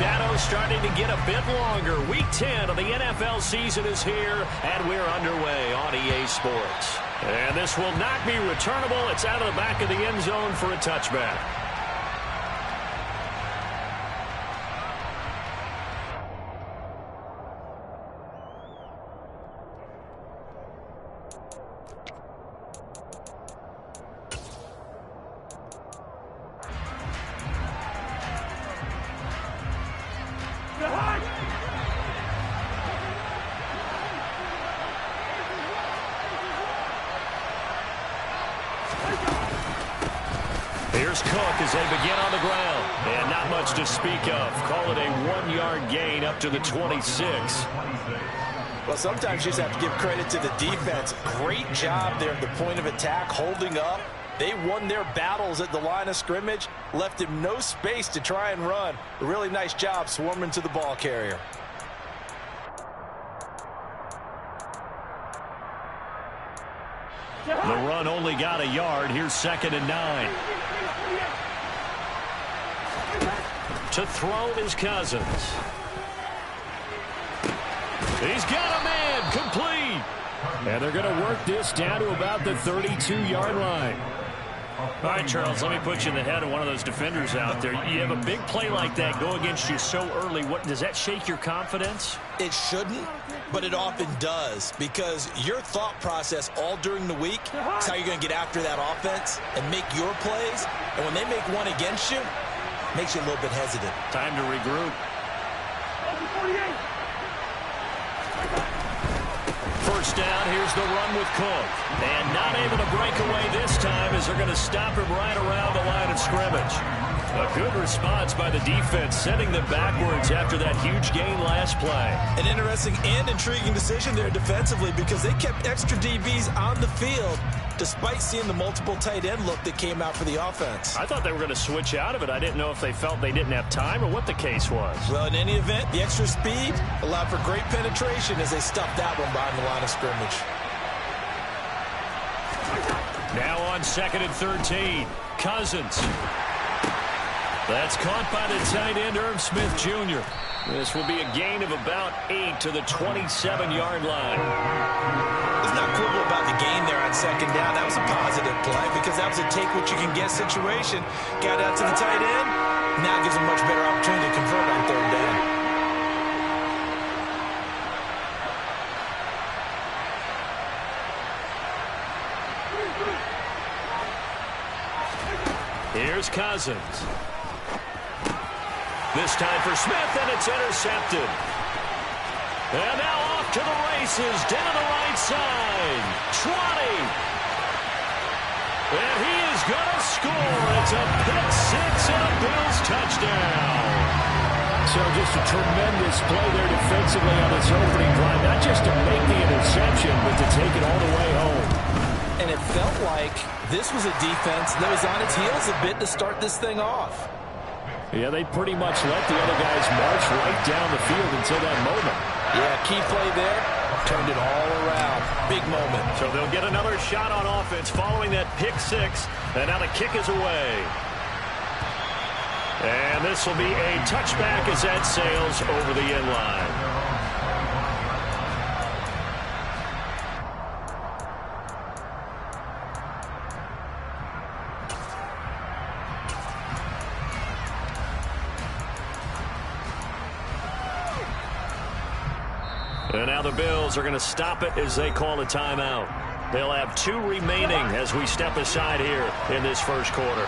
shadows starting to get a bit longer. Week 10 of the NFL season is here, and we're underway on EA Sports. And this will not be returnable. It's out of the back of the end zone for a touchback. Here's Cook as they begin on the ground. And not much to speak of. Call it a 1-yard gain up to the 26. Well, sometimes you just have to give credit to the defense. Great job there at the point of attack, holding up. They won their battles at the line of scrimmage, left him no space to try and run. A really nice job swarming to the ball carrier. The run only got a yard. Here's 2nd and 9. To throw is Cousins. He's got a man complete. And they're going to work this down to about the 32-yard line. All right, Charles, let me put you in the head of one of those defenders out there. You have a big play like that go against you so early. What does that shake your confidence? It shouldn't, but it often does, because your thought process all during the week is how you're going to get after that offense and make your plays. And when they make one against you, it makes you a little bit hesitant. Time to regroup. First down, here's the run with Cook. And not able to break away this time as they're going to stop him right around the line of scrimmage. A good response by the defense, sending them backwards after that huge gain last play. An interesting and intriguing decision there defensively, because they kept extra DBs on the field despite seeing the multiple tight end look that came out for the offense. I thought they were going to switch out of it. I didn't know if they felt they didn't have time or what the case was. Well, in any event, the extra speed allowed for great penetration as they stuffed that one behind the line of scrimmage. Now on 2nd and 13, Cousins. That's caught by the tight end, Irv Smith Jr. This will be a gain of about 8 to the 27-yard line. Let's not quibble about the gain there on 2nd down. That was a positive play, because that was a take-what-you-can-get situation. Got out to the tight end. Now gives them much better opportunity to convert on 3rd down. Here's Cousins. This time for Smith, and it's intercepted. And now off to the races, down the right side. 20. And he is going to score. It's a pick six and a Bills touchdown. So just a tremendous play there defensively on its opening drive. Not just to make the interception, but to take it all the way home. And it felt like this was a defense that was on its heels a bit to start this thing off. Yeah, they pretty much let the other guys march right down the field until that moment. Yeah, key play there. Turned it all around. Big moment. So they'll get another shot on offense following that pick six. And now the kick is away. And this will be a touchback as that sails over the end line. And now the Bills are going to stop it as they call a timeout. They'll have 2 remaining as we step aside here in this first quarter.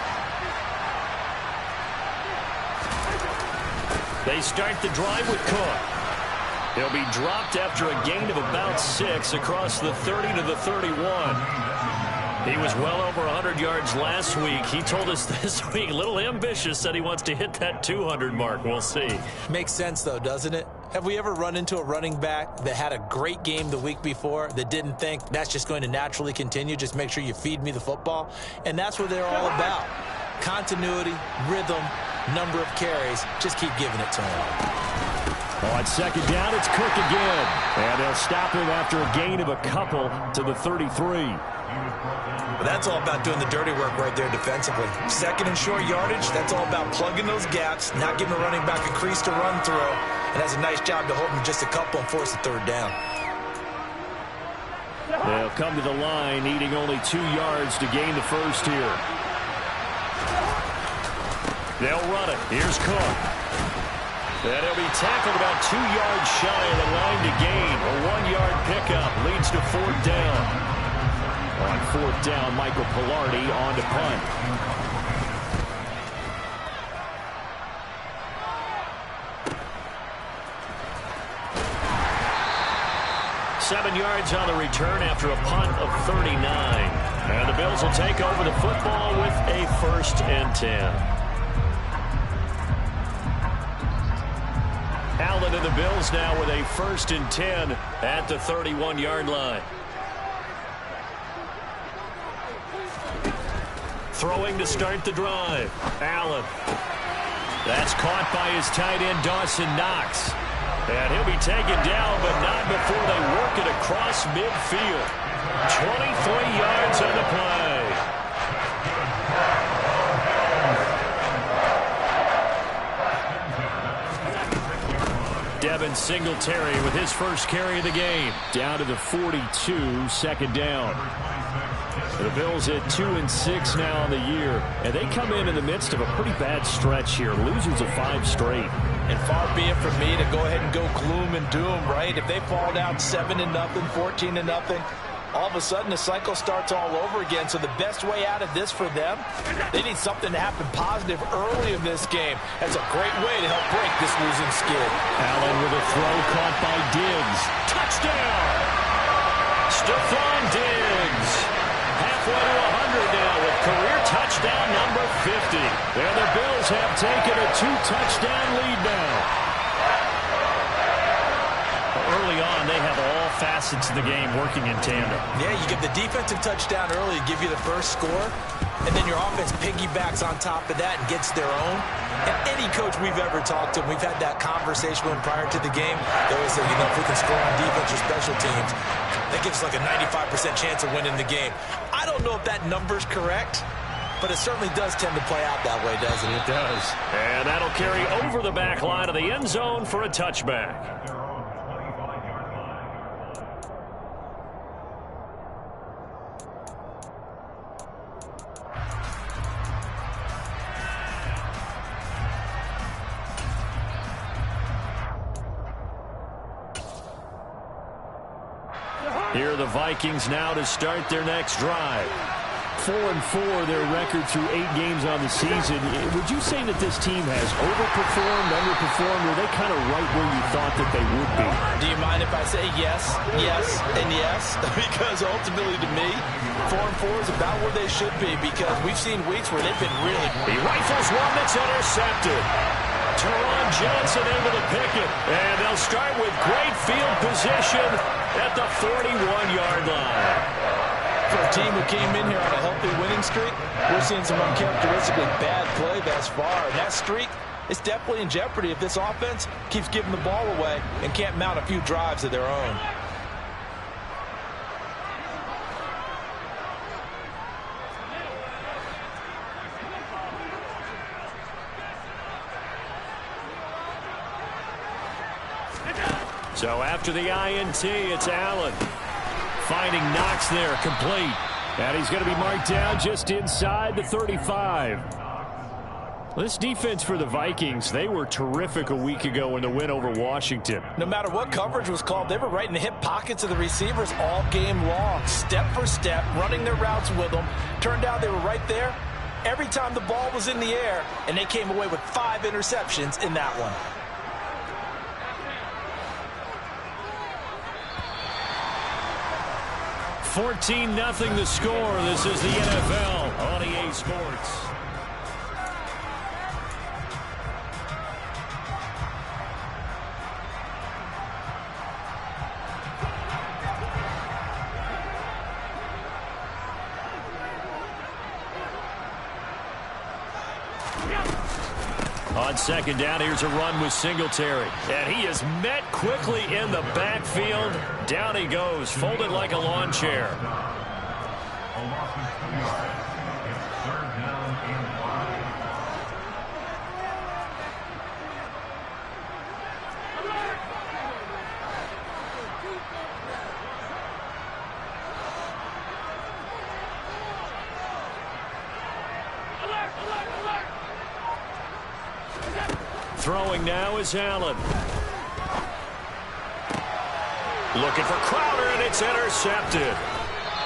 They start the drive with Cook. He'll be dropped after a gain of about 6 across the 30 to the 31. He was well over 100 yards last week. He told us this week, a little ambitious, said he wants to hit that 200 mark. We'll see. Makes sense, though, doesn't it? Have we ever run into a running back that had a great game the week before that didn't think that's just going to naturally continue? Just make sure you feed me the football. And that's what they're all about. Continuity, rhythm, number of carries. Just keep giving it to him. On second down, it's Cook again. And they'll stop him after a gain of a couple to the 33. But that's all about doing the dirty work right there defensively. Second and short yardage, that's all about plugging those gaps, not giving the running back a crease to run through. And that's a nice job to hold him just a couple and force the third down. They'll come to the line, needing only 2 yards to gain the first here. They'll run it. Here's Cook. And he'll be tackled about 2 yards shy of the line to gain. A 1-yard pickup leads to 4th down. On 4th down, Michael Pilardi on to punt. Seven yards on the return after a punt of 39. And the Bills will take over the football with a 1st and 10. Allen and the Bills now with a 1st and 10 at the 31-yard line. Throwing to start the drive. Allen. That's caught by his tight end, Dawson Knox. And he'll be taken down, but not before they work it across midfield. 23 yards on the play. Devin Singletary with his first carry of the game. Down to the 42, 2nd down. The Bills at 2-6 now on the year, and they come in the midst of a pretty bad stretch here. Losers of 5 straight. And far be it from me to go ahead and go gloom and doom, right? If they fall down 7-0, 14-0, all of a sudden the cycle starts all over again. So the best way out of this for them, they need something to happen positive early in this game. That's a great way to help break this losing skid. Allen with a throw caught by Diggs. Touchdown! Stephon Diggs. Halfway to 100 now with career touchdown number 50. And the Bills have taken a 2-touchdown lead now. Early on, they have all facets of the game working in tandem. Yeah, you get the defensive touchdown early to give you the first score, and then your offense piggybacks on top of that and gets their own. And any coach we've ever talked to, we've had that conversation with prior to the game, they always say, you know, if we can score on defense or special teams, that gives us like a 95% chance of winning the game. I don't know if that number's correct, but it certainly does tend to play out that way, doesn't it? It does. And that'll carry over the back line of the end zone for a touchback. Here are the Vikings now to start their next drive. 4-4 their record through 8 games on the season. Would you say that this team has overperformed, underperformed, or are they kind of right where you thought that they would be? Do you mind if I say yes, yes, and yes? Because ultimately to me, 4-4 is about where they should be, because we've seen weeks where they've been really... He rifles one that's intercepted. Teron Johnson able to pick it. And they'll start with great field position at the 41-yard line. For a team who came in here on a healthy winning streak, we're seeing some uncharacteristically bad play thus far. And that streak is definitely in jeopardy if this offense keeps giving the ball away and can't mount a few drives of their own. So after the INT, it's Allen. Finding Knox there, complete. And he's going to be marked down just inside the 35. This defense for the Vikings, they were terrific a week ago in the win over Washington. No matter what coverage was called, they were right in the hip pockets of the receivers all game long. Step for step, running their routes with them. Turned out they were right there every time the ball was in the air, and they came away with 5 interceptions in that one. 14-0 the score. This is the NFL on EA Sports. On second down, here's a run with Singletary. And he is met quickly in the backfield. Down he goes, folded like a lawn chair. Throwing now is Allen. Looking for Crowder, and it's intercepted.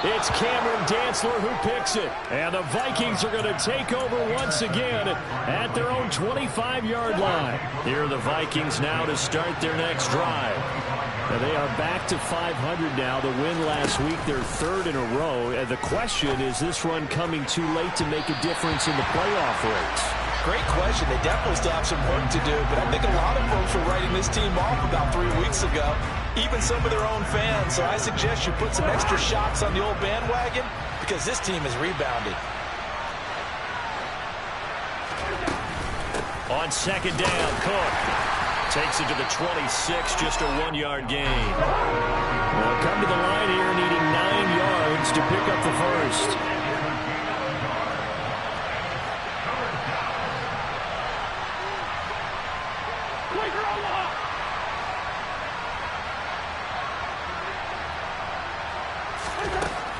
It's Cameron Dantzler who picks it. And the Vikings are going to take over once again at their own 25-yard line. Here are the Vikings now to start their next drive. Now they are back to 500 now. The win last week, their third in a row. And the question is this run coming too late to make a difference in the playoff race? Great question. They definitely still have some work to do, but I think a lot of folks were writing this team off about 3 weeks ago, even some of their own fans. So I suggest you put some extra shots on the old bandwagon because this team has rebounded. On second down, Cook takes it to the 26, just a 1-yard gain. Well, come to the line here needing 9 yards to pick up the first.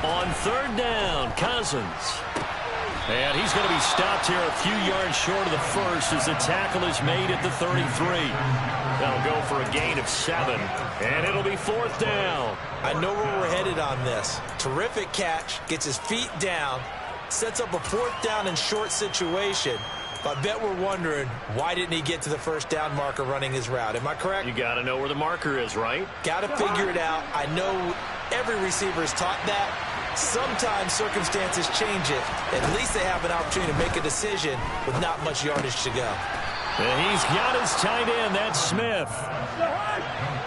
On third down, Cousins. And he's going to be stopped here a few yards short of the first as the tackle is made at the 33. That'll go for a gain of 7, and it'll be fourth down. I know where we're headed on this. Terrific catch, gets his feet down, sets up a fourth down and short situation. I bet we're wondering, why didn't he get to the first down marker running his route? Am I correct? You got to know where the marker is, right? Got to figure it out. I know every receiver is taught that. Sometimes circumstances change it. At least they have an opportunity to make a decision with not much yardage to go. And he's got his tight end. That's Smith.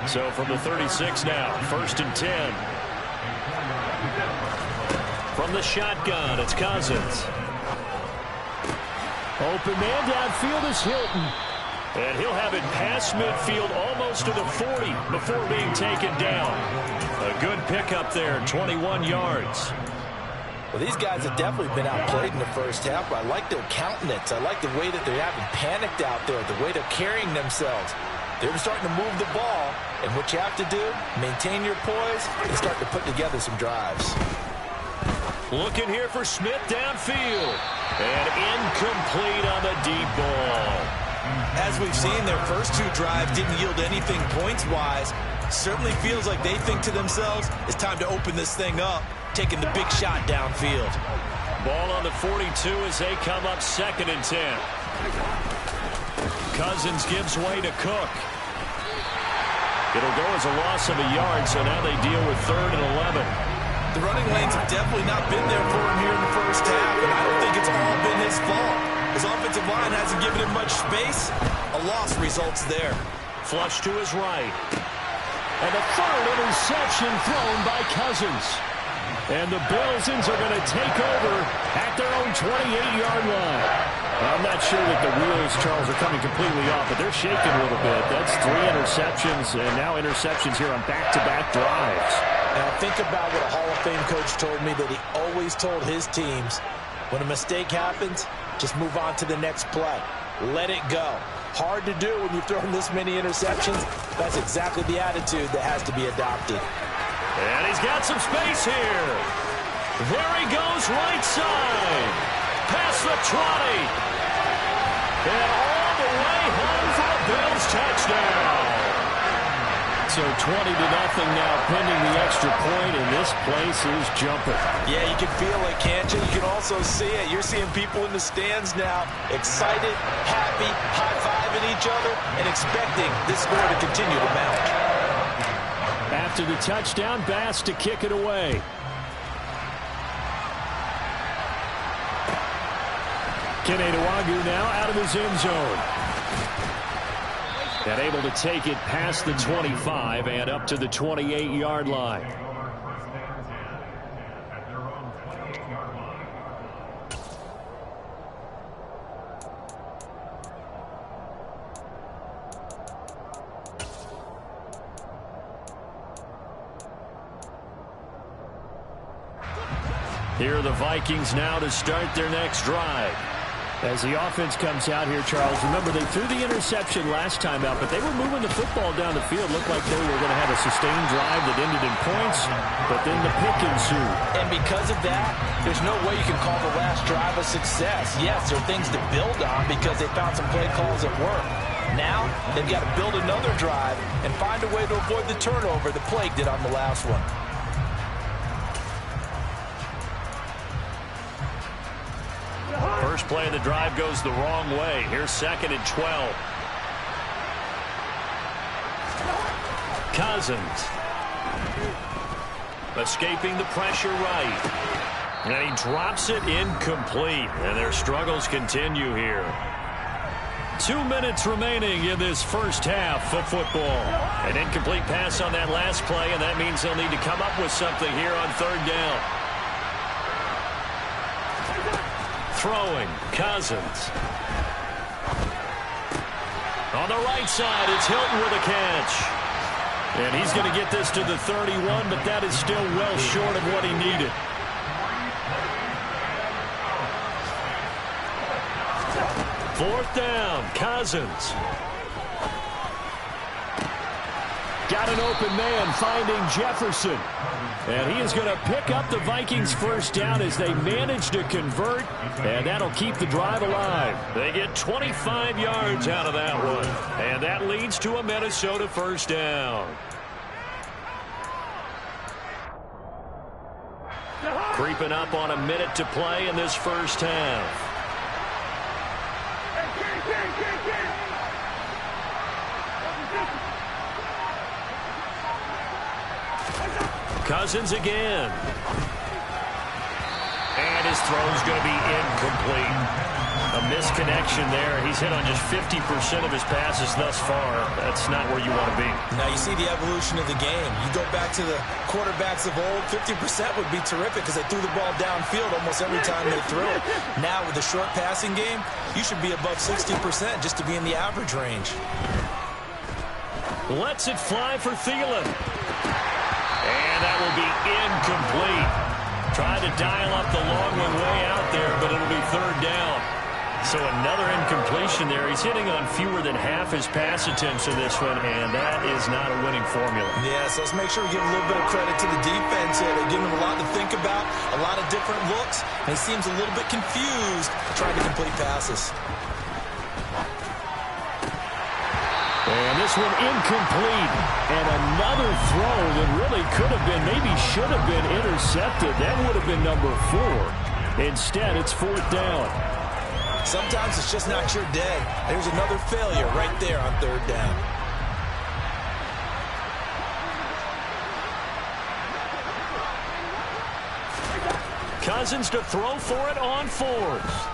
So from the 36 now, first and 10. From the shotgun, it's Cousins. Open man downfield is Hilton. And he'll have it past midfield almost to the 40 before being taken down. A good pickup there, 21 yards. Well, these guys have definitely been outplayed in the first half, but I like their countenance. I like the way that they haven't panicked out there, the way they're carrying themselves. They're starting to move the ball, and what you have to do, maintain your poise and start to put together some drives. Looking here for Smith downfield. And incomplete on the deep ball. As we've seen, their first 2 drives didn't yield anything points-wise. Certainly feels like they think to themselves, it's time to open this thing up, taking the big shot downfield. Ball on the 42 as they come up second and 10. Cousins gives way to Cook. It'll go as a loss of a yard, so now they deal with third and 11. The running lanes have definitely not been there for him here in the first half, and I don't think it's all been his fault. His offensive line hasn't given him much space. A loss results there. Flush to his right. And the third interception thrown by Cousins. And the Bills are going to take over at their own 28-yard line. I'm not sure that the wheels, Charles, are coming completely off, but they're shaking a little bit. That's 3 interceptions, and now interceptions here on back-to-back drives. Now think about what a Hall of Fame coach told me, that he always told his teams, when a mistake happens, just move on to the next play. Let it go. Hard to do when you've thrown this many interceptions. That's exactly the attitude that has to be adopted. And he's got some space here. There he goes, right side. Past the 20. And all the way home for a Bills touchdown. So 20-0 now, pending the extra point, and this place is jumping. Yeah, you can feel it, can't you? You can also see it. You're seeing people in the stands now, excited, happy, high-fiving each other, and expecting this score to continue to mount. After the touchdown, Bass to kick it away. Keneduagu now out of his end zone. And able to take it past the 25 and up to the 28-yard line. Here are the Vikings now to start their next drive. As the offense comes out here, Charles, remember they threw the interception last time out, but they were moving the football down the field. Looked like they were going to have a sustained drive that ended in points, but then the pick ensued. And because of that, there's no way you can call the last drive a success. Yes, there are things to build on because they found some play calls that work. Now, they've got to build another drive and find a way to avoid the turnover the Plague did on the last one. First play of the drive goes the wrong way. Here's 2nd and 12. Cousins. Escaping the pressure right. And he drops it incomplete. And their struggles continue here. 2 minutes remaining in this first half of football. An incomplete pass on that last play, and that means they'll need to come up with something here on 3rd down. Throwing, Cousins. On the right side, it's Hilton with a catch. And he's going to get this to the 31, but that is still well short of what he needed. Fourth down, Cousins. Got an open man finding Jefferson. And he is going to pick up the Vikings' first down as they manage to convert, and that'll keep the drive alive. They get 25 yards out of that one, and that leads to a Minnesota first down. Creeping up on a minute to play in this first half. Cousins again. And his throw's going to be incomplete. A misconnection there. He's hit on just 50% of his passes thus far. That's not where you want to be. Now you see the evolution of the game. You go back to the quarterbacks of old, 50% would be terrific because they threw the ball downfield almost every time they threw it. Now with the short passing game, you should be above 60% just to be in the average range. Lets it fly for Thielen. And that will be incomplete. Tried to dial up the long one way out there, but it'll be 3rd down. So another incompletion there. He's hitting on fewer than half his pass attempts in this one, and that is not a winning formula. Yes, let's make sure we give a little bit of credit to the defense here. They're giving him a lot to think about, a lot of different looks, and he seems a little bit confused trying to complete passes. And this one incomplete. And another throw that really could have been, maybe should have been intercepted. That would have been number 4. Instead, it's 4th down. Sometimes it's just not your day. There's another failure right there on 3rd down. Cousins to throw for it on 4th.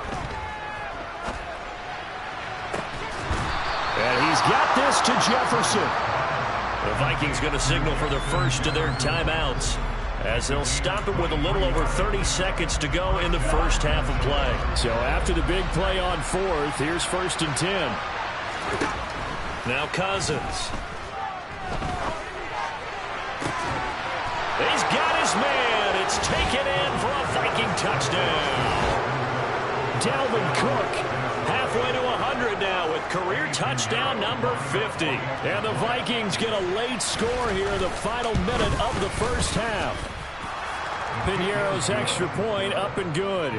And he's got this to Jefferson. The Vikings going to signal for the first of their timeouts as they'll stop it with a little over 30 seconds to go in the first half of play. So after the big play on 4th, here's 1st and 10. Now Cousins. He's got his man. It's taken in for a Viking touchdown. Dalvin Cook halfway to 100 now with career touchdown number 50. And the Vikings get a late score here in the final minute of the first half. Piñeiro's extra point up and good.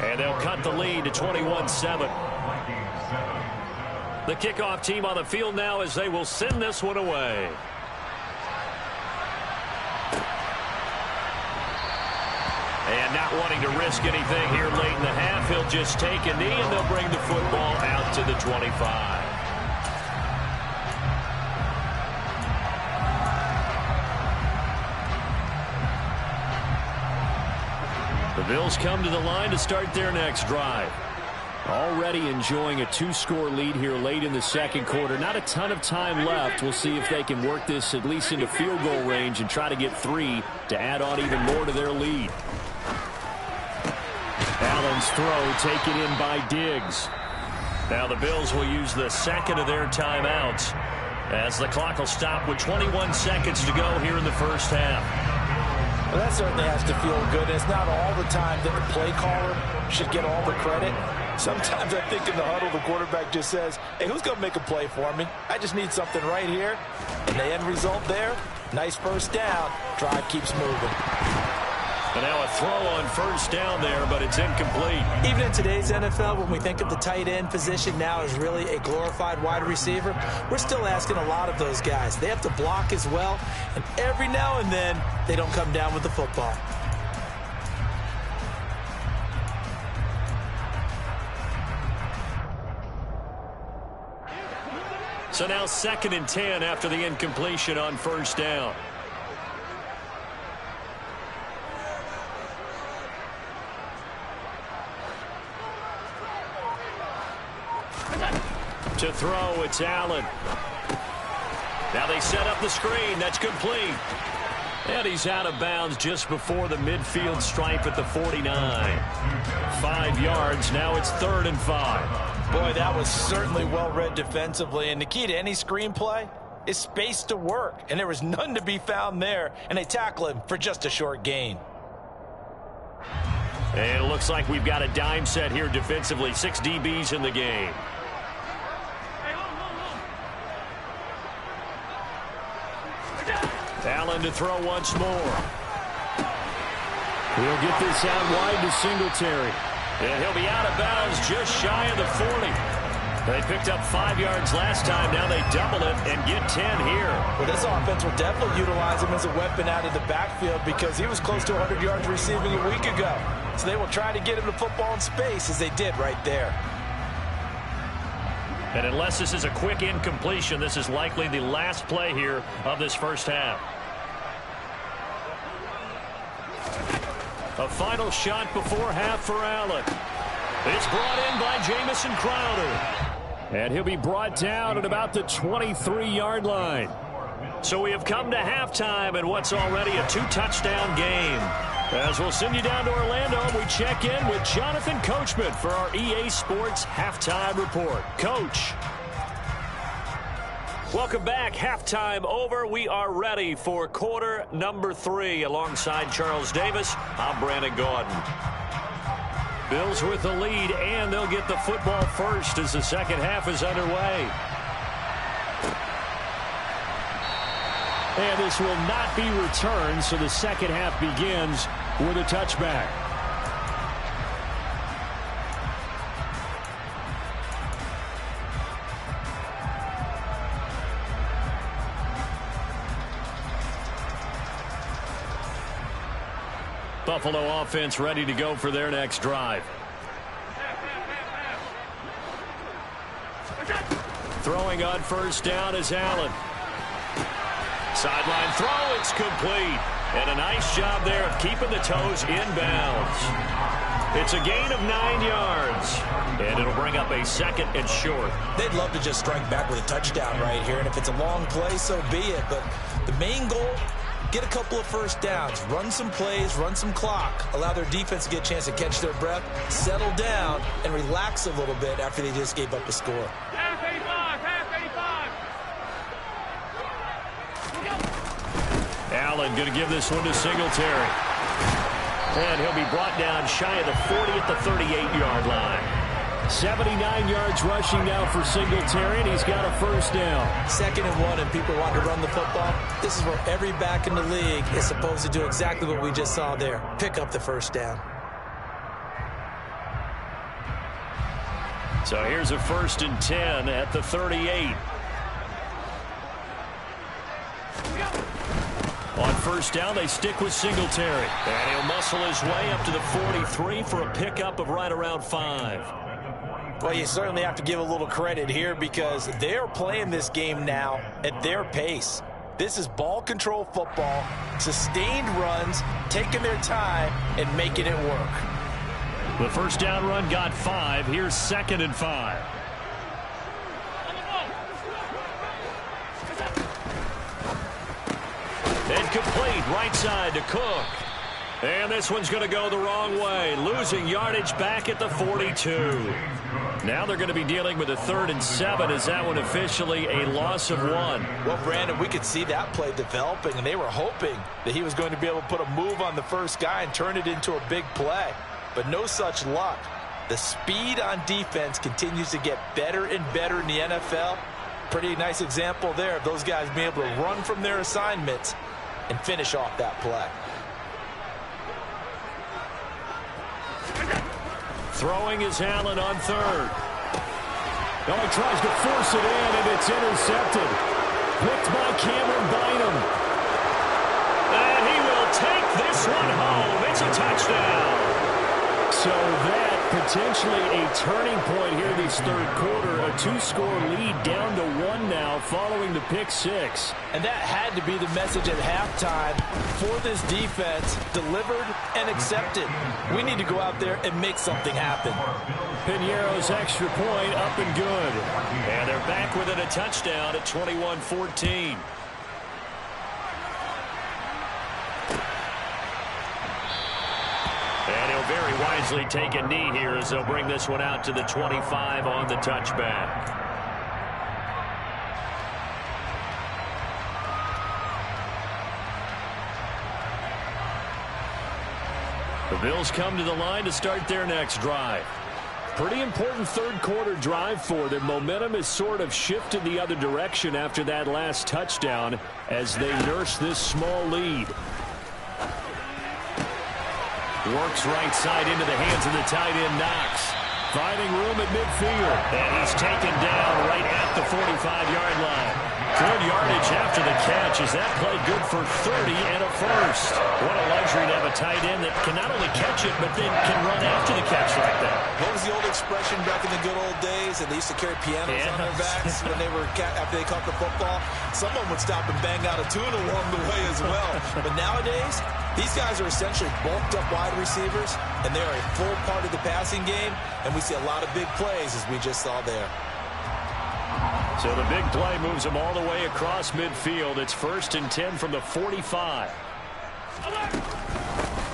And they'll cut the lead to 21-7. The kickoff team on the field now as they will send this one away. And not wanting to risk anything here late in the half, he'll just take a knee and they'll bring the football out to the 25. The Bills come to the line to start their next drive. Already enjoying a 2-score lead here late in the second quarter. Not a ton of time left. We'll see if they can work this at least into field goal range and try to get 3 to add on even more to their lead. Allen's throw taken in by Diggs. Now the Bills will use the second of their timeouts as the clock will stop with 21 seconds to go here in the first half. Well, that certainly has to feel good. It's not all the time that the play caller should get all the credit. Sometimes I think in the huddle, the quarterback just says, hey, who's going to make a play for me? I just need something right here. And the end result there, nice first down. Drive keeps moving. And now a throw on first down there, but it's incomplete. Even in today's NFL, when we think of the tight end position now as really a glorified wide receiver, we're still asking a lot of those guys. They have to block as well, and every now and then, they don't come down with the football. So now 2nd and 10 after the incompletion on first down. To throw, it's Allen. Now they set up the screen. That's complete. And he's out of bounds just before the midfield stripe at the 49. 5 yards. Now it's 3rd and 5. Boy, that was certainly well read defensively. And the key to any screenplay is space to work. And there was none to be found there. And they tackle him for just a short gain. And it looks like we've got a dime set here defensively. 6 DBs in the game. Allen to throw once more. He'll get this out wide to Singletary. And he'll be out of bounds just shy of the 40. They picked up 5 yards last time. Now they double it and get 10 here. Well, this offense will definitely utilize him as a weapon out of the backfield because he was close to 100 yards receiving a week ago. So they will try to get him the football in space as they did right there. And unless this is a quick incompletion, this is likely the last play here of this first half. A final shot before half for Allen. It's brought in by Jamison Crowder. And he'll be brought down at about the 23-yard line. So we have come to halftime in what's already a 2-touchdown game. As we'll send you down to Orlando, we check in with Jonathan Coachman for our EA Sports Halftime Report. Coach. Welcome back. Halftime over. We are ready for quarter number 3. Alongside Charles Davis, I'm Brandon Gordon. Bills with the lead, and they'll get the football first as the second half is underway. And this will not be returned, so the second half begins with a touchback. Buffalo offense ready to go for their next drive. Throwing on first down is Allen. Sideline throw, it's complete. And a nice job there of keeping the toes inbounds. It's a gain of 9 yards. And it'll bring up a 2nd and short. They'd love to just strike back with a touchdown right here. And if it's a long play, so be it. But the main goal, get a couple of first downs. Run some plays, run some clock. Allow their defense to get a chance to catch their breath, settle down, and relax a little bit after they just gave up a score. Allen going to give this one to Singletary. And he'll be brought down shy of the 40 at the 38-yard line. 79 yards rushing now for Singletary, and he's got a first down. 2nd and 1, and people want to run the football. This is where every back in the league is supposed to do exactly what we just saw there. Pick up the first down. So here's a 1st and 10 at the 38. On first down, they stick with Singletary. And he'll muscle his way up to the 43 for a pickup of right around 5. Well, you certainly have to give a little credit here because they're playing this game now at their pace. This is ball control football, sustained runs, taking their time, and making it work. The first down run got 5. Here's 2nd and 5. And complete right side to Cook. And this one's going to go the wrong way. Losing yardage back at the 42. Now they're going to be dealing with a 3rd and 7. Is that one officially a loss of 1? Well, Brandon, we could see that play developing, and they were hoping that he was going to be able to put a move on the first guy and turn it into a big play. But no such luck. The speed on defense continues to get better and better in the NFL. Pretty nice example there of those guys being able to run from their assignments and finish off that play. Throwing is Allen on 3rd. Now he tries to force it in, and it's intercepted. Picked by Cameron Bynum. And he will take this one home. It's a touchdown. So that potentially a turning point here this 3rd quarter. A 2-score lead down to 1 now following the pick 6. And that had to be the message at halftime for this defense. Delivered and accepted. We need to go out there and make something happen. Piñeiro's extra point up and good. And they're back within a touchdown at 21-14. And he'll very wisely take a knee here as they'll bring this one out to the 25 on the touchback. The Bills come to the line to start their next drive. Pretty important 3rd quarter drive for them. Momentum has sort of shifted the other direction after that last touchdown as they nurse this small lead. Works right side into the hands of the tight end Knox. Finding room at midfield. And he's taken down right at the 45-yard line. Good yardage after the catch. Is that play good for 30 and a first? What a luxury to have a tight end that can not only catch it, but then can run after the catch like that. What was the old expression back in the good old days? And they used to carry pianos on their backs when they were after they caught the football. Someone would stop and bang out a tune along the way as well. But nowadays, these guys are essentially bulked up wide receivers, and they are a full part of the passing game, and we see a lot of big plays as we just saw there. So the big play moves them all the way across midfield. It's 1st and 10 from the 45.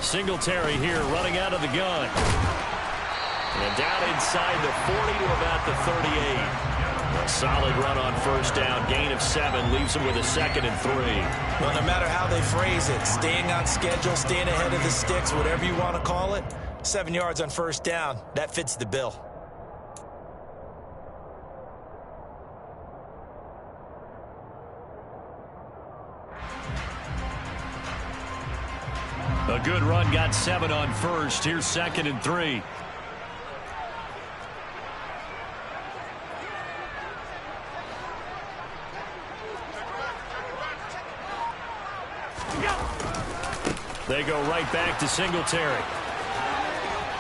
Singletary here running out of the gun. And down inside the 40 to about the 38. A solid run on 1st down. Gain of 7 leaves them with a 2nd and 3. Well, no matter how they phrase it, staying on schedule, staying ahead of the sticks, whatever you want to call it, 7 yards on 1st down, that fits the bill. A good run, got 7 on 1st. Here's 2nd and 3. They go right back to Singletary.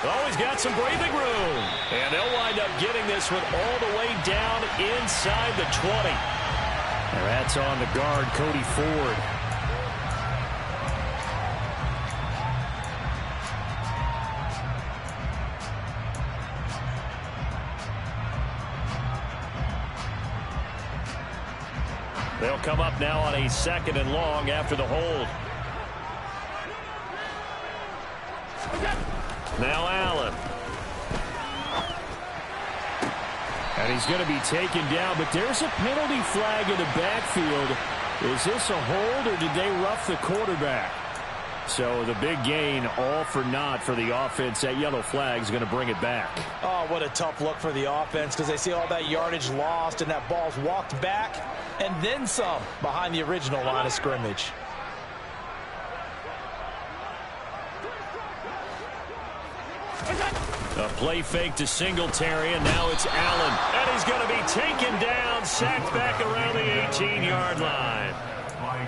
Oh, he's got some breathing room. And they'll wind up getting this one all the way down inside the 20. And that's on the guard, Cody Ford. They'll come up now on a 2nd and long after the hold. Now Allen. And he's going to be taken down, but there's a penalty flag in the backfield. Is this a hold, or did they rough the quarterback? So the big gain, all for naught for the offense. That yellow flag is going to bring it back. Oh, what a tough look for the offense, because they see all that yardage lost and that ball's walked back and then some behind the original line of scrimmage. A play fake to Singletary, and now it's Allen. And he's going to be taken down, sacked back around the 18-yard line.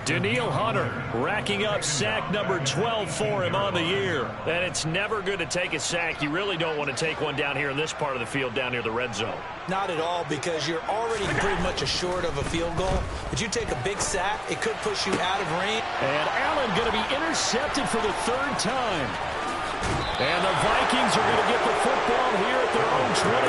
Danielle Hunter racking up sack number 12 for him on the year. And it's never good to take a sack. You really don't want to take one down here in this part of the field, down near the red zone. Not at all, because you're already pretty much assured of a field goal. But you take a big sack, it could push you out of range. And Allen going to be intercepted for the 3rd time. And the Vikings are going to get the football here at their own 23.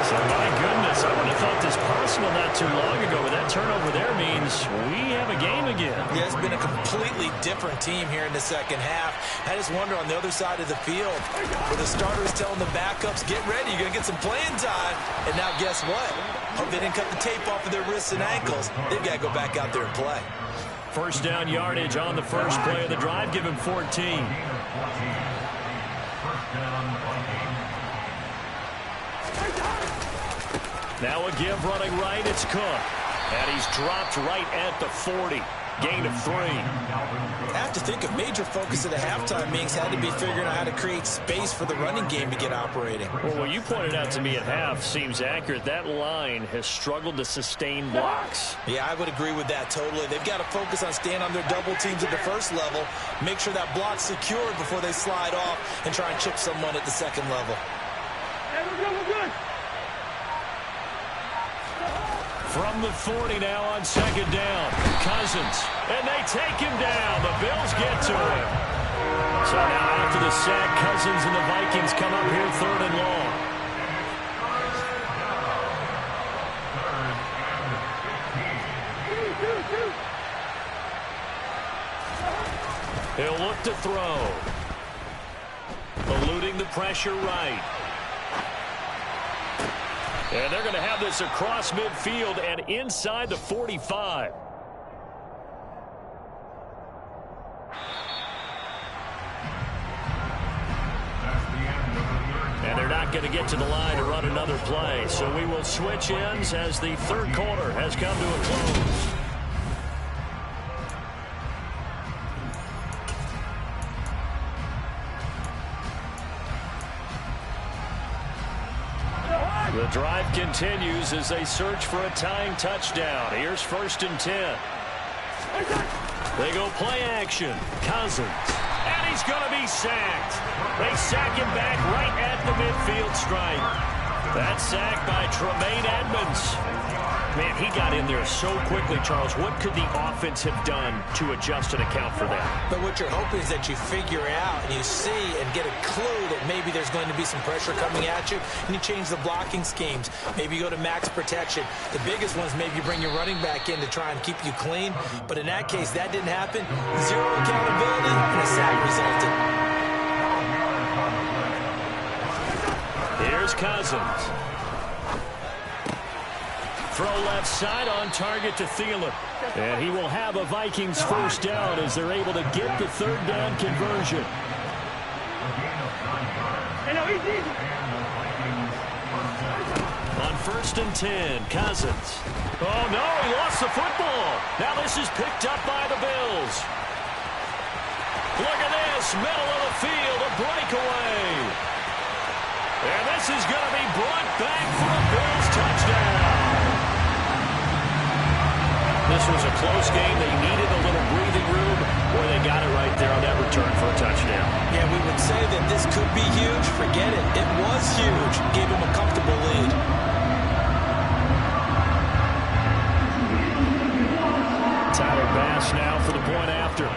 So, my goodness, Someone who thought this possible not too long ago, but that turnover there means we have a game again. Yeah, it's been a completely different team here in the second half. I just wonder on the other side of the field where the starters telling the backups, get ready, you're going to get some playing time. And now guess what? Hope they didn't cut the tape off of their wrists and ankles. They've got to go back out there and play. First down yardage on the first play of the drive. Give him 14. Now a give running right. It's Cook. And he's dropped right at the 40. Gain of 3. I have to think a major focus of the halftime meetings had to be figuring out how to create space for the running game to get operating. Well, what you pointed out to me at half seems accurate. That line has struggled to sustain blocks. Yeah, I would agree with that totally. They've got to focus on staying on their double teams at the first level, make sure that block's secured before they slide off and try and chip someone at the second level. Hey, we're good. From the 40 now on second down. Cousins. And they take him down. The Bills get to him. So now after the sack, Cousins and the Vikings come up here 3rd and long. He'll look to throw. Eluding the pressure right. And they're going to have this across midfield and inside the 45. And they're not going to get to the line to run another play. So we will switch ends as the third quarter has come to a close. The drive continues as they search for a tying touchdown. Here's 1st and 10. They go play action. Cousins. And he's going to be sacked. They sack him back right at the midfield stripe. That sack by Tremaine Edmonds. Man, he got in there so quickly, Charles. What could the offense have done to adjust and account for that? But what you're hoping is that you figure out and you see and get a clue that maybe there's going to be some pressure coming at you, and you change the blocking schemes. Maybe you go to max protection. The biggest one is maybe you bring your running back in to try and keep you clean. But in that case, that didn't happen. Zero accountability, and a sack resulted. Here's Cousins. Throw left side on target to Thielen. And he will have a Vikings first down as they're able to get the 3rd down conversion. On 1st and 10, Cousins. Oh, no, he lost the football. Now this is picked up by the Bills. Look at this, middle of the field, a breakaway. And this is going to be brought back for a Bills touchdown. This was a close game. They needed a little breathing room. Boy, they got it right there on that return for a touchdown. Yeah, we would say that this could be huge. Forget it. It was huge. Gave him a comfortable lead. Tyler Bass now for the point after.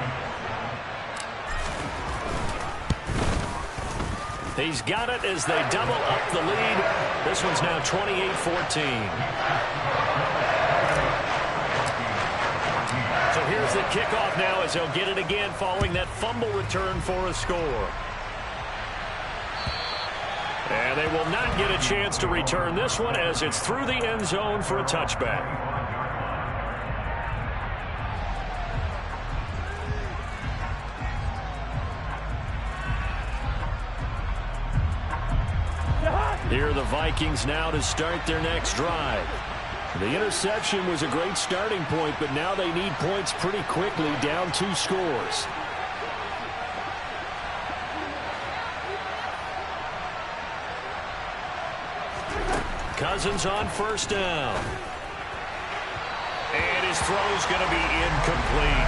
He's got it as they double up the lead. This one's now 28-14. So here's the kickoff now as they'll get it again following that fumble return for a score. And they will not get a chance to return this one as it's through the end zone for a touchback. Here are the Vikings now to start their next drive. The interception was a great starting point, but now they need points pretty quickly, down 2 scores. Cousins on 1st down. And his throw's going to be incomplete.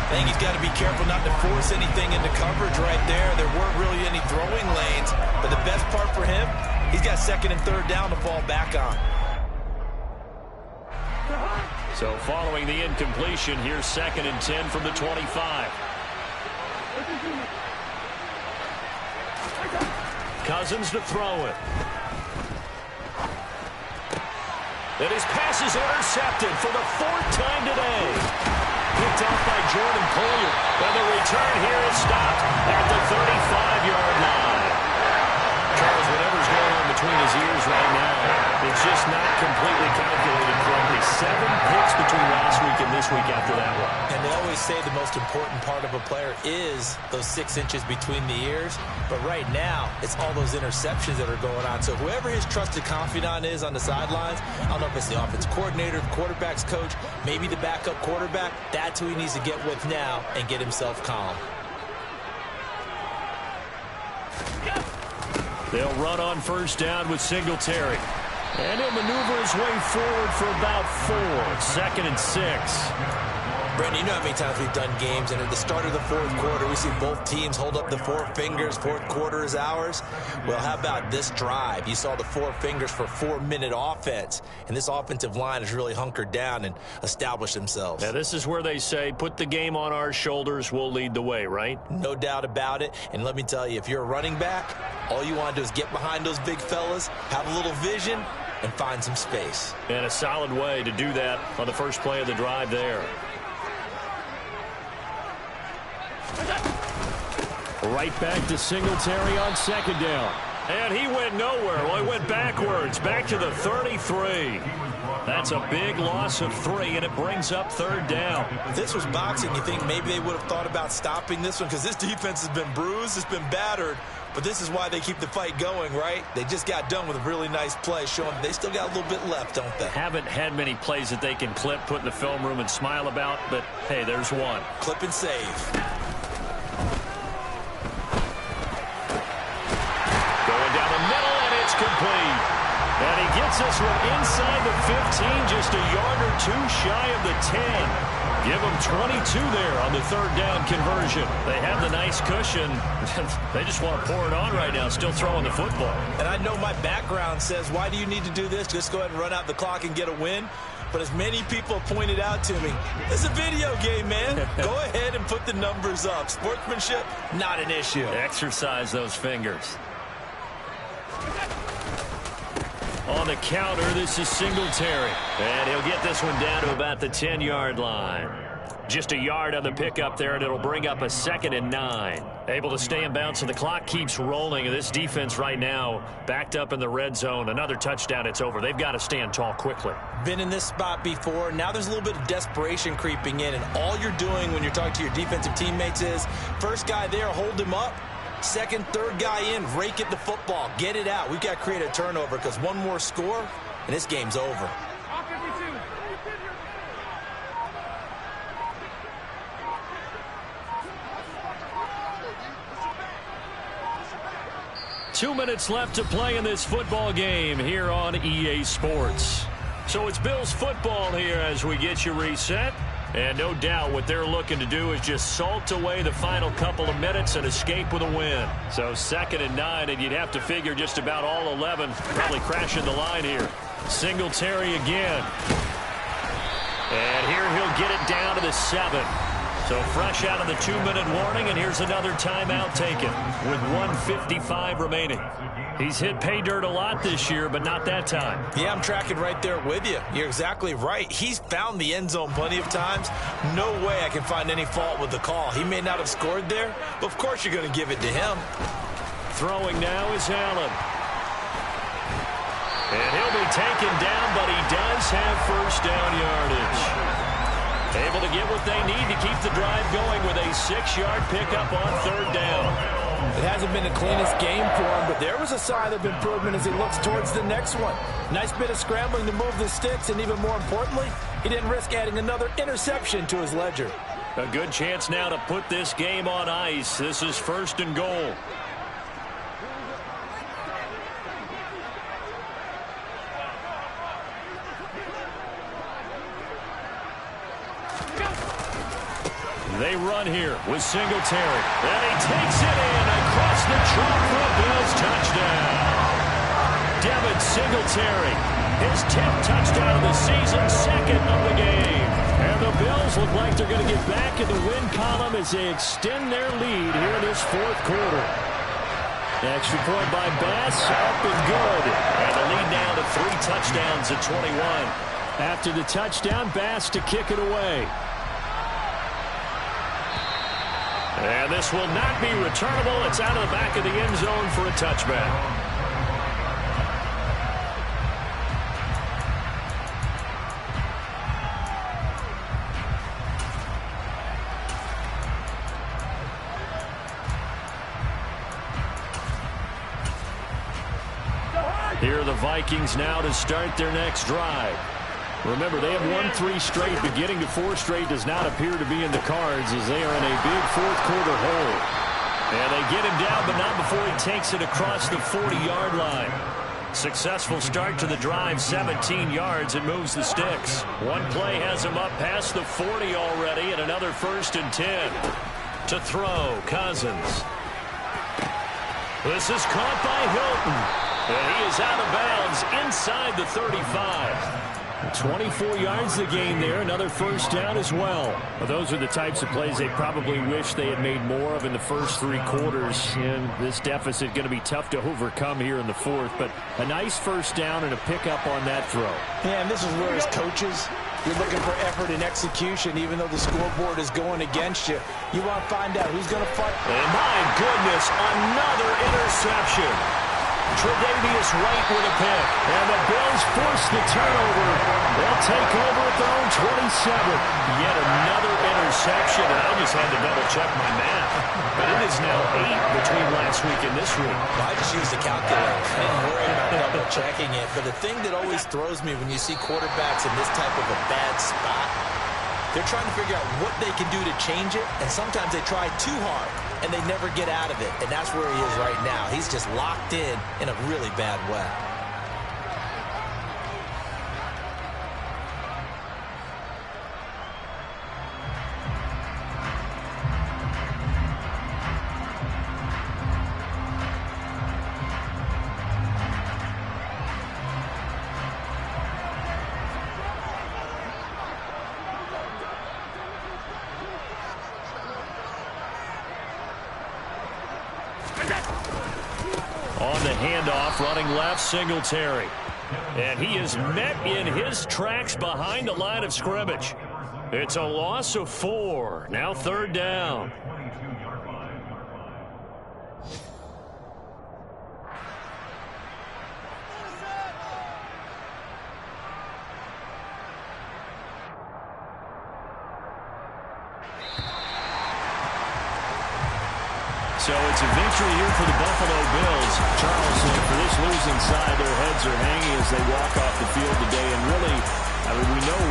I think he's got to be careful not to force anything into coverage right there. There weren't really any throwing lanes, but the best part for him, he's got 2nd and 3rd down to fall back on. So following the incompletion, here's 2nd and 10 from the 25. Cousins to throw it. And his pass is intercepted for the 4th time today. Picked off by Jordan Collier. And the return here is stopped at the 35-yard line. Charles, whatever's going on between his ears right now, it's just not completely calculated correctly. 7 picks between last week and this week after that one. And they always say the most important part of a player is those 6 inches between the ears. But right now, it's all those interceptions that are going on. So whoever his trusted confidant is on the sidelines, I don't know if it's the offensive coordinator, the quarterback's coach, maybe the backup quarterback, that's who he needs to get with now and get himself calm. They'll run on first down with Singletary. And he'll maneuver his way forward for about 4. 2nd and 6. Brandon, you know how many times we've done games, and at the start of the 4th quarter, we see both teams hold up the 4 fingers. 4th quarter is ours. Well, how about this drive? You saw the 4 fingers for 4-minute offense, and this offensive line has really hunkered down and established themselves. Now, this is where they say, put the game on our shoulders, we'll lead the way, right? No doubt about it, and let me tell you, if you're a running back, all you want to do is get behind those big fellas, have a little vision, and find some space. And a solid way to do that on the first play of the drive there. Right back to Singletary on 2nd down. And he went nowhere. Well, he went backwards, back to the 33. That's a big loss of 3, and it brings up 3rd down. If this was boxing, you think maybe they would have thought about stopping this one, because this defense has been bruised, it's been battered, but this is why they keep the fight going, right? They just got done with a really nice play, showing they still got a little bit left, don't they? Haven't had many plays that they can clip, put in the film room, and smile about, but, hey, there's one. Clip and save. Complete. And he gets this one inside the 15, just a yard or 2 shy of the 10. Give them 22 there on the 3rd down conversion. They have the nice cushion. They just want to pour it on right now, still throwing the football. And I know my background says, why do you need to do this? Just go ahead and run out the clock and get a win. But as many people pointed out to me, it's a video game, man. Go ahead and put the numbers up. Sportsmanship, not an issue. Exercise those fingers. On the counter, this is Singletary. And he'll get this one down to about the 10-yard line. Just a yard on the pickup there, and it'll bring up a 2nd and 9. Able to stay in bounds, and the clock keeps rolling. And this defense right now backed up in the red zone. Another touchdown, it's over. They've got to stand tall quickly. Been in this spot before. Now there's a little bit of desperation creeping in, and all you're doing when you're talking to your defensive teammates is, first guy there, hold him up. 2nd, 3rd guy in, rake at the football. Get it out. We've got to create a turnover, because one more score, and this game's over. Two minutes left to play in this football game here on EA Sports. So it's Bills football here as we get you reset. And no doubt what they're looking to do is just salt away the final couple of minutes and escape with a win. So 2nd and 9, and you'd have to figure just about all 11 probably crashing the line here. Singletary again. And here he'll get it down to the 7. So fresh out of the 2-minute warning, and here's another timeout taken with 1:55 remaining. He's hit pay dirt a lot this year, but not that time. Yeah, I'm tracking right there with you. You're exactly right. He's found the end zone plenty of times. No way I can find any fault with the call. He may not have scored there, but of course you're going to give it to him. Throwing now is Allen. And he'll be taken down, but he does have first down yardage. Able to get what they need to keep the drive going with a 6-yard pickup on 3rd down. It hasn't been the cleanest game for him, but there was a sign of improvement as he looks towards the next one. Nice bit of scrambling to move the sticks, and even more importantly, he didn't risk adding another interception to his ledger. A good chance now to put this game on ice. This is 1st and goal. They run here with Singletary. And he takes it in across the chalk for a Bills touchdown. Devin Singletary, his 10th touchdown of the season, 2nd of the game. And the Bills look like they're going to get back in the win column as they extend their lead here in this 4th quarter. Extra point by Bass, up and good. And the lead now to 3 touchdowns at 21. After the touchdown, Bass to kick it away. And this will not be returnable. It's out of the back of the end zone for a touchback. Here are the Vikings now to start their next drive. Remember, they have won 3 straight, but getting to 4 straight does not appear to be in the cards as they are in a big fourth-quarter hole. And they get him down, but not before he takes it across the 40-yard line. Successful start to the drive, 17 yards, and moves the sticks. One play has him up past the 40 already, and another 1st and 10. To throw, Cousins. This is caught by Hilton. And he is out of bounds inside the 35. 24 yards the gain there. Another first down as well. Those are the types of plays they probably wish they had made more of in the first 3 quarters. And this deficit going to be tough to overcome here in the 4th. But a nice first down and a pickup on that throw. Yeah, and this is where as coaches, you're looking for effort and execution. Even though the scoreboard is going against you, you want to find out who's going to fight. And my goodness, another interception. Tre'Davious White with a pick. And the Bills force the turnover. They'll take over at their own 27. Yet another interception. And I just had to double-check my math. But it is now 8 between last week and this week. Well, I just used the calculator. I didn't worry about double-checking it. But the thing that always throws me when you see quarterbacks in this type of a bad spot, they're trying to figure out what they can do to change it. And sometimes they try too hard. And they never get out of it. And that's where he is right now. He's just locked in a really bad way. On the handoff, running left, Singletary. And he is met in his tracks behind the line of scrimmage. It's a loss of 4. Now 3rd down. So it's a victory here for the Buffalo Bills. Charles, for this losing side, their heads are hanging as they walk off the field today. And really, I mean, we know why.